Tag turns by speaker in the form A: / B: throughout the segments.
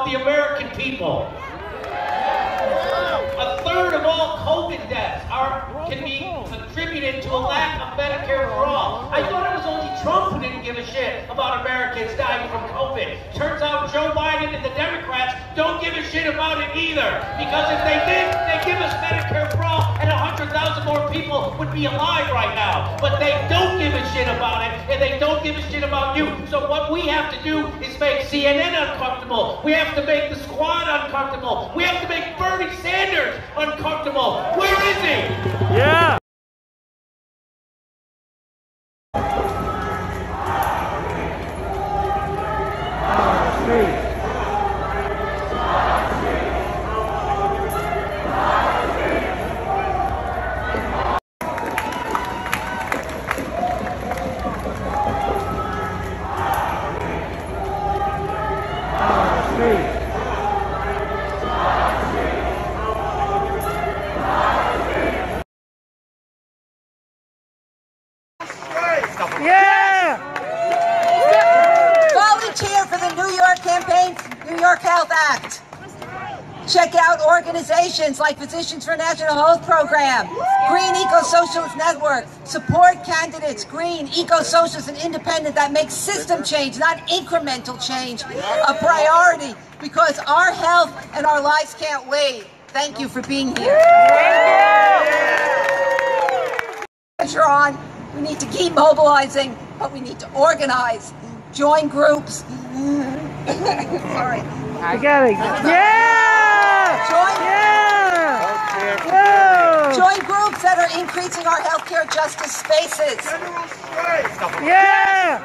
A: the American people. A third of all COVID deaths can be attributed to a lack of Medicare for all. I thought it was only Trump who didn't give a shit about Americans dying from COVID. Turns out Joe Biden and the Democrats don't give a shit about it either. Because if they did, they'd give us Medicare for all and 100,000 more people would be alive right now. But they don't give a shit about it, and they don't give a shit about you. So what we have to do is make CNN uncomfortable. We have to make the Squad uncomfortable. We have to make Bernie Sanders uncomfortable. Where is he?
B: Yeah.
C: Check out organizations like Physicians for National Health Program, Green Eco-Socialist Network. Support candidates, Green, Eco-Socialist, and Independent, that makes system change, not incremental change, a priority, because our health and our lives can't wait. Thank you for being here. Pressure on. We need to keep mobilizing, but we need to organize, join groups. Sorry.
B: I got it. Yeah!
C: Join groups that are increasing our healthcare justice spaces.
B: Yeah!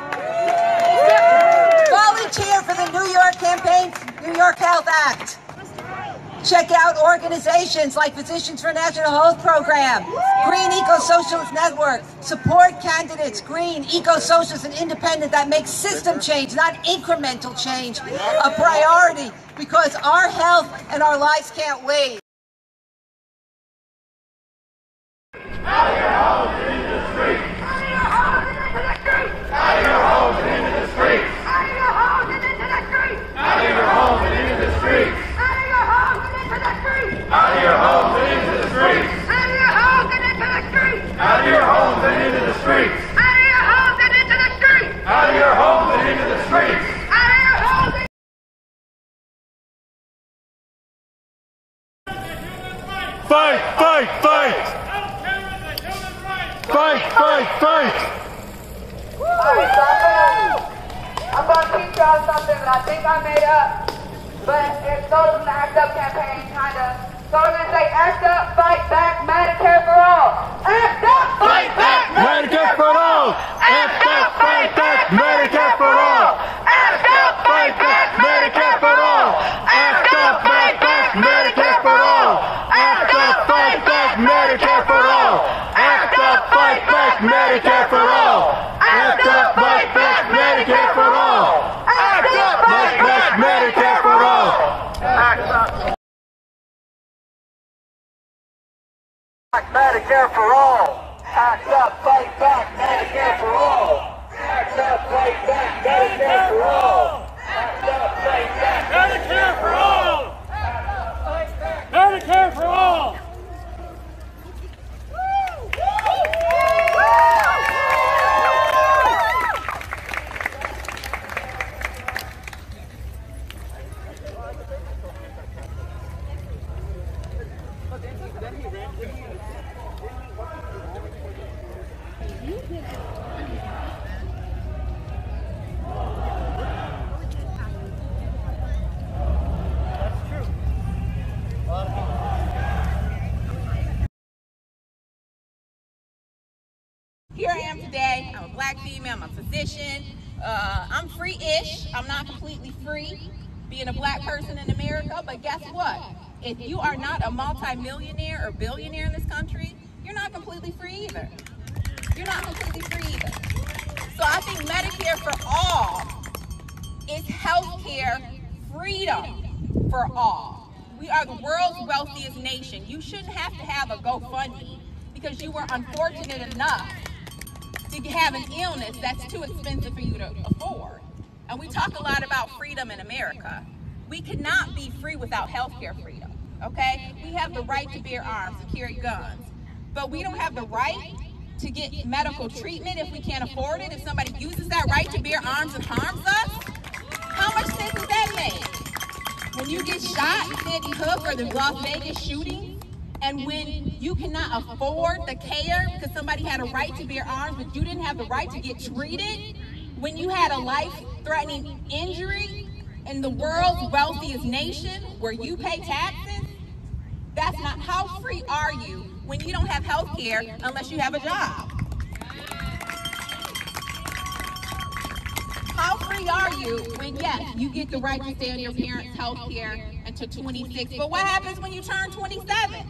C: Volunteer for the New York campaign, New York Health Act. Check out organizations like Physicians for National Health Program, Green Eco-Socialist Network. Support candidates, Green, Eco-Socialist, and Independent, that makes system change, not incremental change, a priority, because our health and our lives can't wait.
D: Out of your homes and into the streets! Out of your homes and into the streets! Out of your homes and into the streets! Out of your homes and into the streets! Out of your homes and into the streets! Out of your homes and into the streets! Out of your homes and into the streets! Out of your homes and into the streets! Out of your homes and into the streets! Out of your homes and
B: Fight! Fight! Fight! Fight! Fight! Fight!
E: Alright, so I'm gonna teach y'all something that I think I made up, but it's sort of an ACT UP campaign, kinda. So we're gonna say ACT UP, fight back, Medicare for all. ACT UP, fight back,
B: Medicare for all!
E: ACT UP, fight back, Medicare for all. ACT UP, fight back, Medicare for all. ACT UP, fight back, Medicare for all. ACT UP, fight back, Medicare for all. ACT UP, fight back, Medicare for all. ACT UP, fight back, Medicare for all. ACT UP, fight back, Medicare for all. ACT UP. Medicare for all. ACT UP, fight back, Medicare for all. ACT UP, fight back, Medicare for all. ACT UP, fight back,
B: Medicare for all! Medicare for all!
F: Here I am today. I'm a black female, I'm a physician. I'm free-ish. I'm not completely free being a black person in America, but guess what? If you are not a multi-millionaire or billionaire in this country, you're not completely free either. You're not completely free either. So I think Medicare for all is healthcare freedom for all. We are the world's wealthiest nation. You shouldn't have to have a GoFundMe because you were unfortunate enough to have an illness that's too expensive for you to afford. And we talk a lot about freedom in America, We cannot be free without healthcare freedom, okay? We have the right to bear arms, to carry guns, but we don't have the right to get medical treatment if we can't afford it. If somebody uses that right to bear arms and harms us, how much sense does that make? When you get shot in Sandy Hook or the Las Vegas shooting, and when you cannot afford the care because somebody had a right to bear arms, but you didn't have the right to get treated, when you had a life-threatening injury in the world's wealthiest nation where you pay taxes, that's not, how free are you when you don't have health care unless you have a job? How free are you when, yes, you get the right to stay on your parents' health care until 26, but what happens when you turn 27?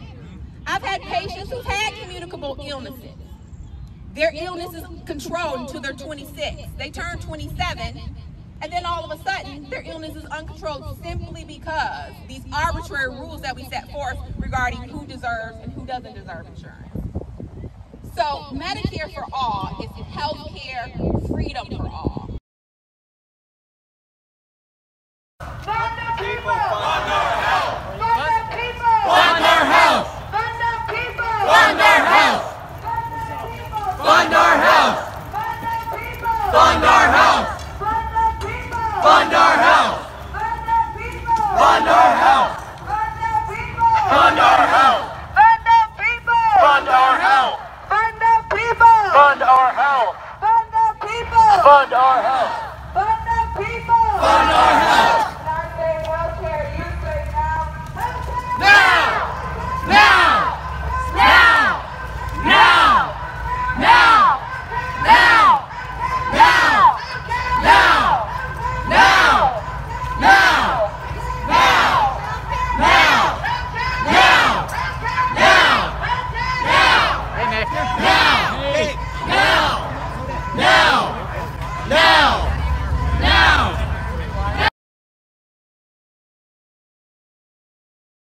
F: I've had patients who've had communicable illnesses. Their illness is controlled until they're 26. They turn 27, and then all of a sudden, their illness is uncontrolled simply because these arbitrary rules that we set forth regarding who deserves and who doesn't deserve insurance. So Medicare for all is health care freedom for all.
D: Fund the people! Fund our health! Fund the people!
E: Fund our health!
D: Fund the people!
E: Fund our health! Fund our health! Fund our health! Fund our health! Fund our health! Fund our health!
D: Fund the people!
E: Fund our health!
D: Fund the people!
E: Fund our health!
D: Fund the people!
E: Fund our health!
D: Fund the people!
E: Fund our health!
D: Not say healthcare, you say now. Healthcare!
E: Now! Now! Now! Now! Now! Now! Now! Now! Now! Now! Now! Now! Now! Now! Now! Hey, Nick. Now! Hey! Now! Now! Now! Now!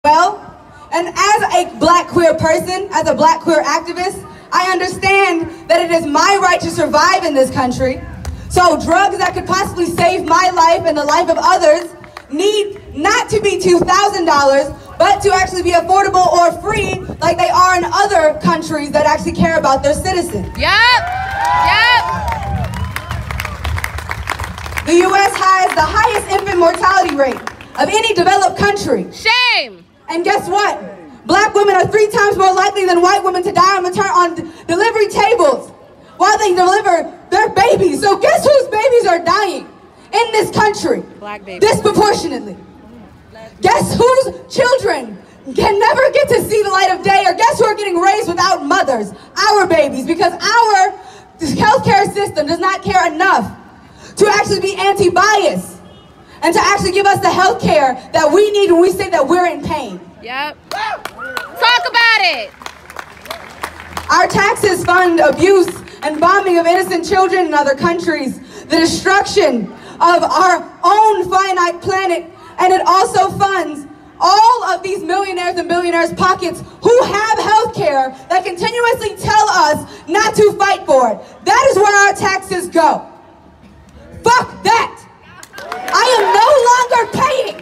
G: Well, and as a black queer person, as a black queer activist, I understand that it is my right to survive in this country. So drugs that could possibly save my life and the life of others need not to be $2,000, but to actually be affordable or free like they are in other countries that actually care about their citizens.
H: Yep.
G: The U.S. has the highest infant mortality rate of any developed country.
H: Shame.
G: And guess what? Black women are 3 times more likely than white women to die on delivery tables while they deliver their babies. So guess whose babies are dying in this country?
H: Black babies.
G: Disproportionately. Guess whose children can never get to see the light of day, or guess who are getting raised without mothers? Our babies, because our healthcare system does not care enough to actually be anti-biased and to actually give us the health care that we need when we say that we're in pain.
H: Yep. Talk about it.
G: Our taxes fund abuse and bombing of innocent children in other countries, the destruction of our own finite planet, and it also funds all of these millionaires and billionaires' pockets who have health care that continuously tell us not to fight for it. That is where our taxes go. Fuck that. I am no longer paying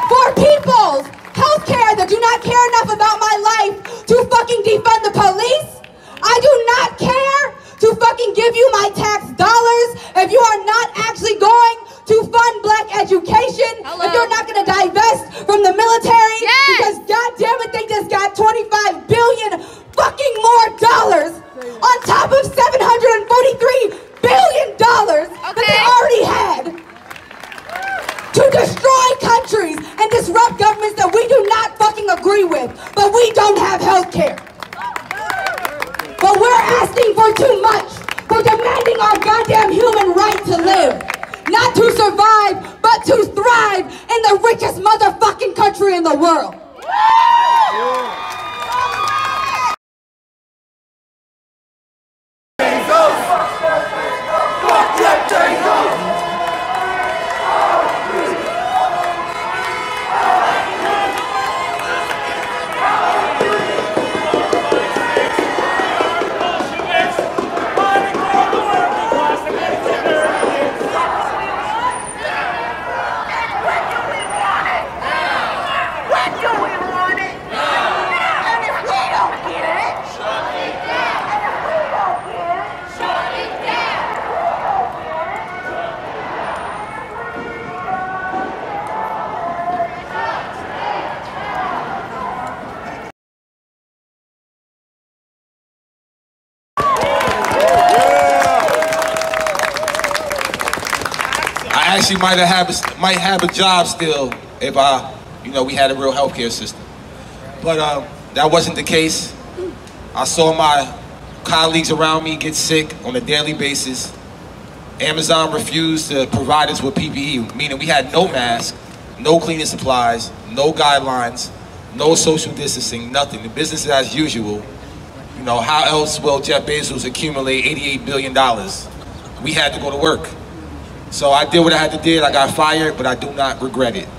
G: for people's health care that do not care enough about my life to fucking defund the police. I do not care to fucking give you my tax dollars if you are not actually going to fund black education.
H: Hello.
G: If you're not going to divest from the military,
H: yes,
G: because goddamn it, they just got 25 billion fucking more dollars on top of $743 billion that they already had to destroy countries and disrupt governments that we do not fucking agree with, but we don't have health care. But we're asking for too much, for demanding our goddamn human right to live. Not to survive, but to thrive in the richest motherfucking country in the world.
I: I actually might have a job still if we had a real healthcare system. But that wasn't the case. I saw my colleagues around me get sick on a daily basis. Amazon refused to provide us with PPE, meaning we had no masks, no cleaning supplies, no guidelines, no social distancing, nothing. The business is as usual. You know, how else will Jeff Bezos accumulate $88 billion? We had to go to work. So I did what I had to do. I got fired, but I do not regret it.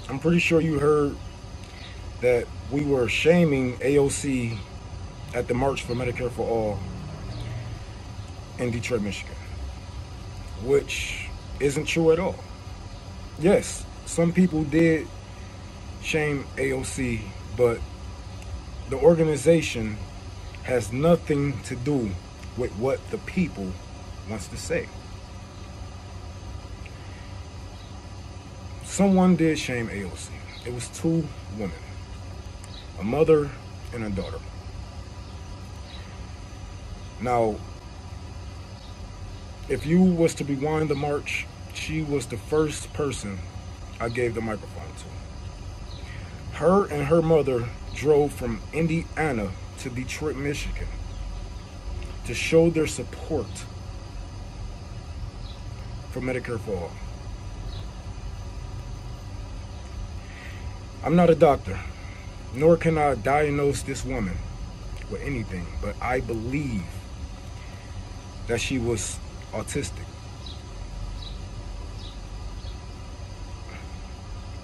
J: I'm pretty sure you heard that we were shaming AOC at the March for Medicare for All in Detroit, Michigan, which isn't true at all. Yes, some people did shame AOC, but the organization has nothing to do with what the people wants to say. Someone did shame AOC. It was two women, a mother and a daughter. Now, if you was to rewind the march, she was the first person I gave the microphone to. Her and her mother drove from Indiana to Detroit, Michigan to show their support for Medicare for All. I'm not a doctor, nor can I diagnose this woman with anything, but I believe that she was autistic.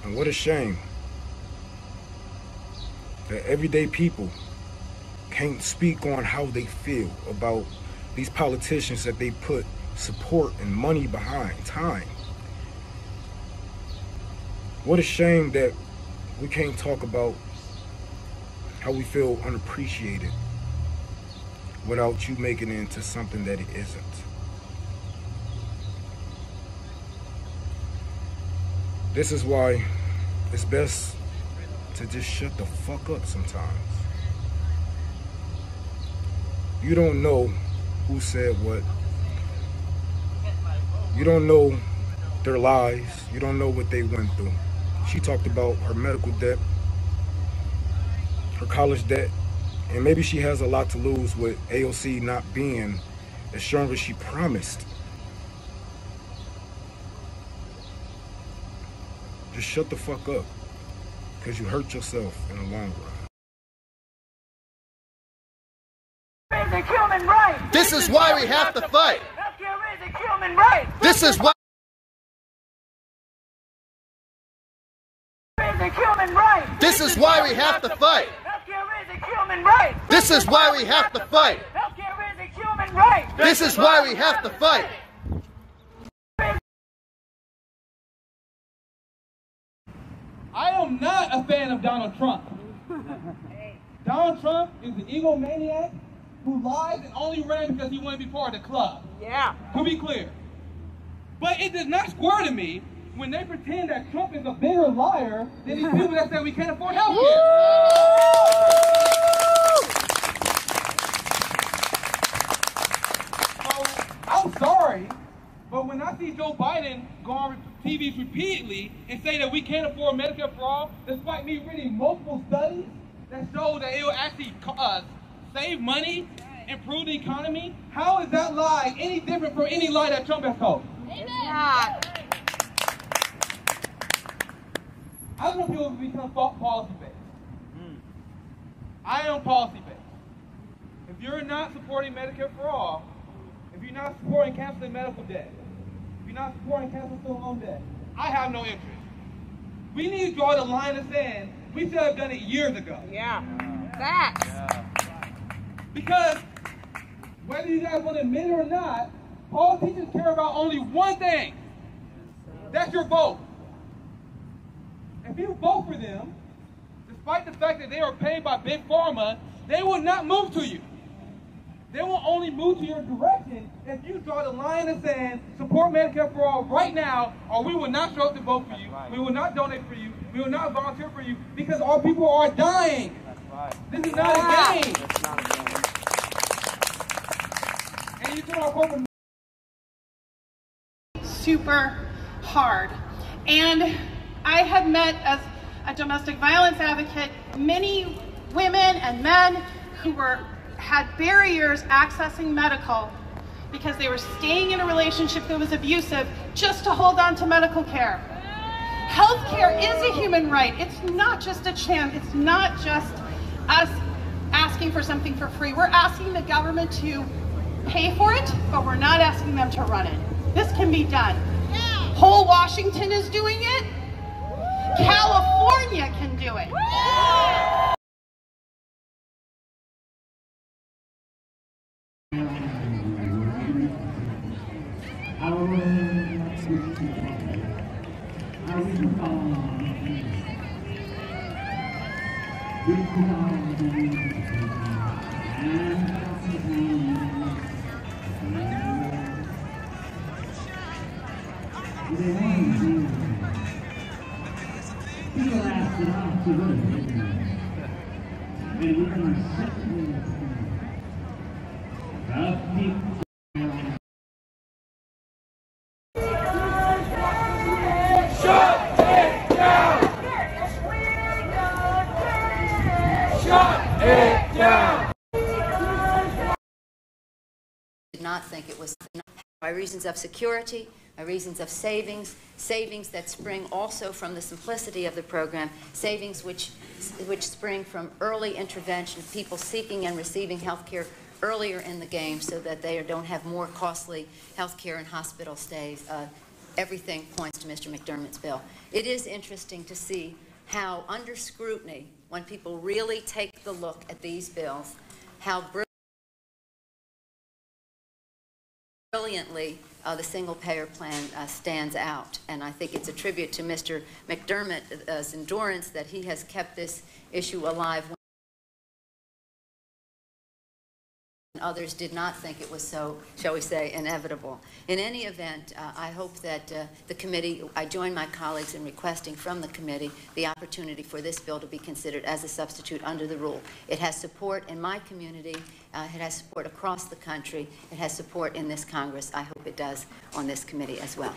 J: And what a shame that everyday people can't speak on how they feel about these politicians that they put support and money behind, time. What a shame that we can't talk about how we feel unappreciated without you making it into something that it isn't. This is why it's best to just shut the fuck up sometimes. You don't know who said what. You don't know their lies. You don't know what they went through. She talked about her medical debt, her college debt, and maybe she has a lot to lose with AOC not being as strong as she promised. Just shut the fuck up, because you hurt yourself in the long run.
D: Basic human rights.
B: This is why we have to fight.
D: Healthcare is a human right.
B: This is why.
D: Basic human rights.
B: This is why we have to fight.
D: Healthcare is a human right.
B: This is why we have to fight.
D: Healthcare is a human right.
B: This is why we have to fight.
K: I am not a fan of Donald Trump. Donald Trump is an egomaniac who lies and only ran because he wanted to be part of the club.
D: Yeah.
K: To be clear. But it does not square to me when they pretend that Trump is a bigger liar than these people that say we can't afford health care. So, I'm sorry, but when I see Joe Biden go on TV repeatedly and say that we can't afford Medicare for all, despite me reading multiple studies that show that it will actually save money, improve the economy, how is that lie any different from any lie that Trump has told?
H: It's not.
K: I don't want people to become policy-based. I am policy-based. If you're not supporting Medicare for all, if you're not supporting canceling medical debt, if you're not supporting canceling student loan debt, I have no interest. We need to draw the line in the sand. We should have done it years ago.
H: Yeah. Facts.
K: Because whether you guys want to admit it or not, politicians care about only one thing. That's your vote. If you vote for them, despite the fact that they are paid by Big Pharma, they will not move to you. They will only move to your direction if you draw the line in the sand, support Medicare for All right now, or we will not show up to vote for you. We will not donate for you. We will not volunteer for you because our people are dying. This is not a game. And you do our corporate
L: super hard. And I have met, as a domestic violence advocate, many women and men who had barriers accessing medical because they were staying in a relationship that was abusive just to hold on to medical care. Healthcare is a human right. It's not just a chance. It's not just us asking for something for free. We're asking the government to pay for it, but we're not asking them to run it. This can be done. Whole Washington is doing it. California can do it.
M: Did not think it was by reasons of security, by reasons of savings that spring also from the simplicity of the program, savings which spring from early intervention, people seeking and receiving health care earlier in the game so that they don't have more costly health care and hospital stays. Everything points to Mr. McDermott's bill. It is interesting to see how under scrutiny, when people really take the look at these bills, how brilliantly the single-payer plan stands out. And I think it's a tribute to Mr. McDermott's endurance that he has kept this issue alive when others did not think it was so, shall we say, inevitable. In any event, I hope that the committee, I join my colleagues in requesting from the committee the opportunity for this bill to be considered as a substitute under the rule. It has support in my community. It has support across the country. It has support in this Congress. I hope it does on this committee as well.